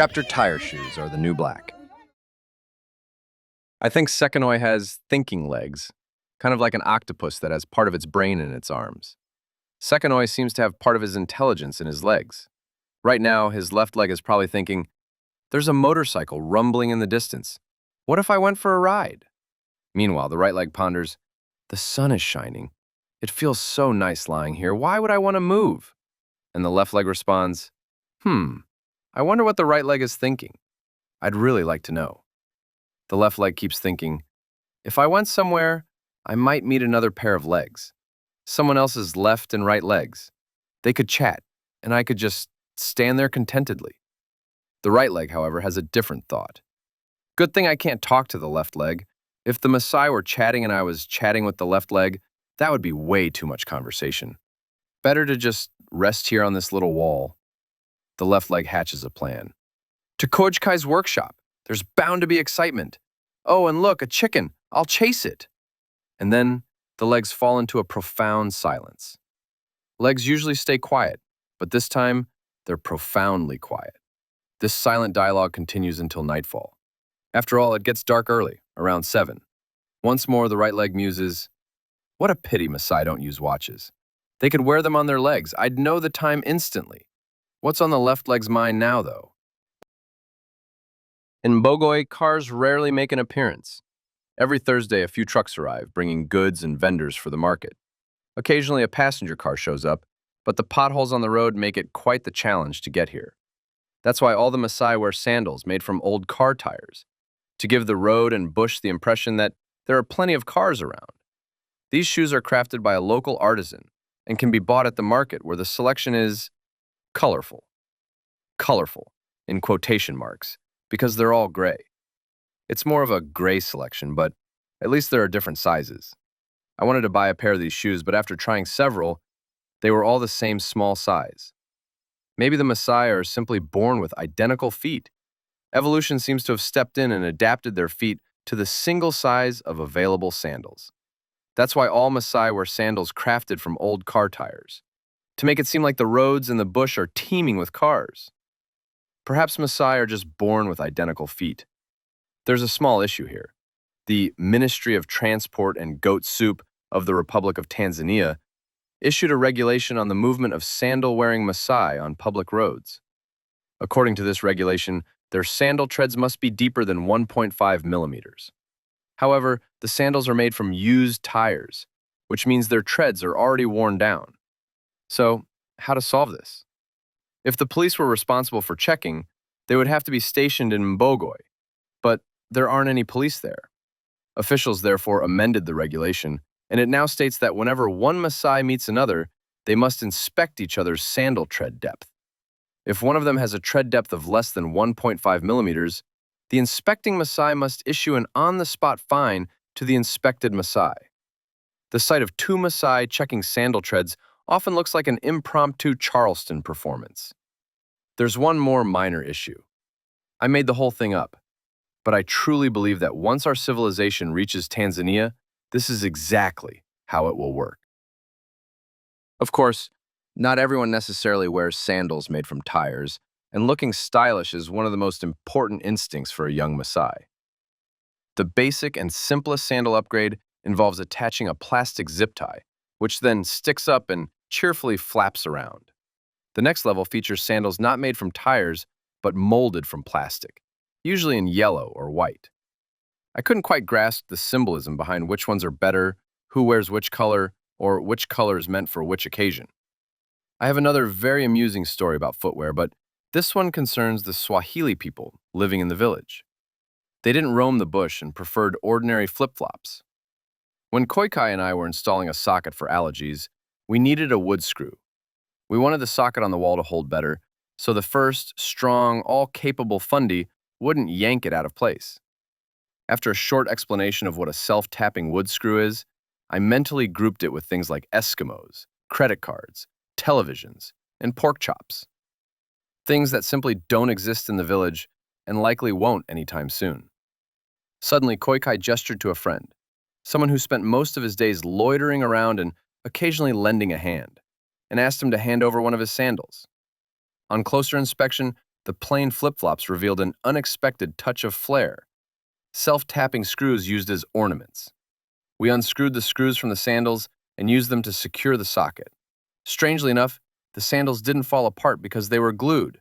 Chapter Tyreshoes are the new black. I think Sekonoi has thinking legs, kind of like an octopus that has part of its brain in its arms. Sekonoi seems to have part of his intelligence in his legs. Right now, his left leg is probably thinking, there's a motorcycle rumbling in the distance. What if I went for a ride? Meanwhile, the right leg ponders, the sun is shining. It feels so nice lying here. Why would I want to move? And the left leg responds, I wonder what the right leg is thinking. I'd really like to know. The left leg keeps thinking, if I went somewhere, I might meet another pair of legs. Someone else's left and right legs. They could chat, and I could just stand there contentedly. The right leg, however, has a different thought. Good thing I can't talk to the left leg. If the Maasai were chatting and I was chatting with the left leg, that would be way too much conversation. Better to just rest here on this little wall. The left leg hatches a plan. To Kojkai's workshop. There's bound to be excitement. Oh, and look, a chicken. I'll chase it. And then the legs fall into a profound silence. Legs usually stay quiet, but this time they're profoundly quiet. This silent dialogue continues until nightfall. After all, it gets dark early, around 7. Once more, the right leg muses, what a pity Maasai don't use watches. They could wear them on their legs. I'd know the time instantly. What's on the left leg's mind now, though? In Bogoi, cars rarely make an appearance. Every Thursday, a few trucks arrive, bringing goods and vendors for the market. Occasionally, a passenger car shows up, but the potholes on the road make it quite the challenge to get here. That's why all the Maasai wear sandals made from old car tires, to give the road and bush the impression that there are plenty of cars around. These shoes are crafted by a local artisan and can be bought at the market where the selection is colorful. Colorful, in quotation marks, because they're all gray. It's more of a gray selection, but at least there are different sizes. I wanted to buy a pair of these shoes, but after trying several, they were all the same small size. Maybe the Maasai are simply born with identical feet. Evolution seems to have stepped in and adapted their feet to the single size of available sandals. That's why all Maasai wear sandals crafted from old car tires, to make it seem like the roads and the bush are teeming with cars. Perhaps Maasai are just born with identical feet. There's a small issue here. The Ministry of Transport and Goat Soup of the Republic of Tanzania issued a regulation on the movement of sandal-wearing Maasai on public roads. According to this regulation, their sandal treads must be deeper than 1.5 millimeters. However, the sandals are made from used tires, which means their treads are already worn down. So, how to solve this? If the police were responsible for checking, they would have to be stationed in Mbogoi, but there aren't any police there. Officials therefore amended the regulation, and it now states that whenever one Maasai meets another, they must inspect each other's sandal tread depth. If one of them has a tread depth of less than 1.5 millimeters, the inspecting Maasai must issue an on-the-spot fine to the inspected Maasai. The sight of two Maasai checking sandal treads often looks like an impromptu Charleston performance. There's one more minor issue. I made the whole thing up, but I truly believe that once our civilization reaches Tanzania, this is exactly how it will work. Of course, not everyone necessarily wears sandals made from tires, and looking stylish is one of the most important instincts for a young Maasai. The basic and simplest sandal upgrade involves attaching a plastic zip tie, which then sticks up and cheerfully flaps around. The next level features sandals not made from tires, but molded from plastic, usually in yellow or white. I couldn't quite grasp the symbolism behind which ones are better, who wears which color, or which color is meant for which occasion. I have another very amusing story about footwear, but this one concerns the Swahili people living in the village. They didn't roam the bush and preferred ordinary flip-flops. When Koikai and I were installing a socket for allergies, we needed a wood screw. We wanted the socket on the wall to hold better, so the first, strong, all-capable fundy wouldn't yank it out of place. After a short explanation of what a self-tapping wood screw is, I mentally grouped it with things like Eskimos, credit cards, televisions, and pork chops. Things that simply don't exist in the village and likely won't anytime soon. Suddenly, Koikai gestured to a friend, someone who spent most of his days loitering around and occasionally lending a hand, and asked him to hand over one of his sandals. On closer inspection, The plain flip-flops revealed an unexpected touch of flair. Self-tapping screws used as ornaments. We unscrewed the screws from the sandals and used them to secure the socket. Strangely enough, the sandals didn't fall apart because they were glued,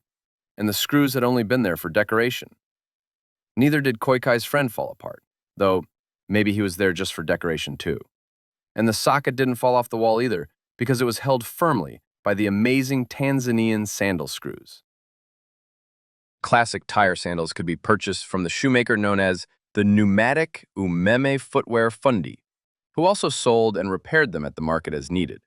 and the screws had only been there for decoration. Neither did Koikai's friend fall apart, though maybe he was there just for decoration too. And the socket didn't fall off the wall either, because it was held firmly by the amazing Tanzanian sandal screws. Classic tire sandals could be purchased from the shoemaker known as the Pneumatic Umeme Footwear Fundi, who also sold and repaired them at the market as needed.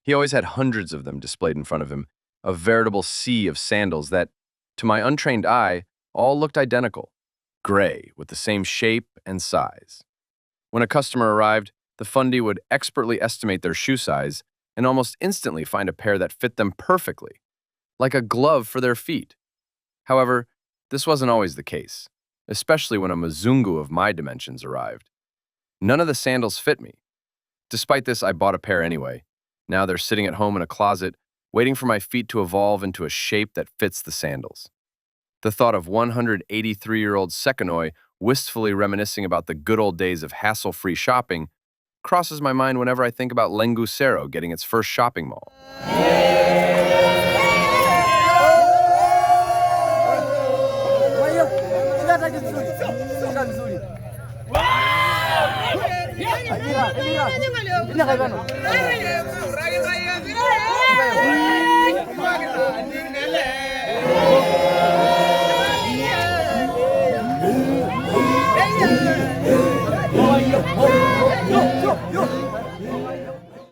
He always had hundreds of them displayed in front of him, a veritable sea of sandals that, to my untrained eye, all looked identical, gray with the same shape and size. When a customer arrived, the Fundi would expertly estimate their shoe size and almost instantly find a pair that fit them perfectly, like a glove for their feet. However, this wasn't always the case, especially when a Mzungu of my dimensions arrived. None of the sandals fit me. Despite this, I bought a pair anyway. Now they're sitting at home in a closet, waiting for my feet to evolve into a shape that fits the sandals. The thought of 183-year-old Sekanoi wistfully reminiscing about the good old days of hassle-free shopping crosses my mind whenever I think about Lengusero getting its first shopping mall.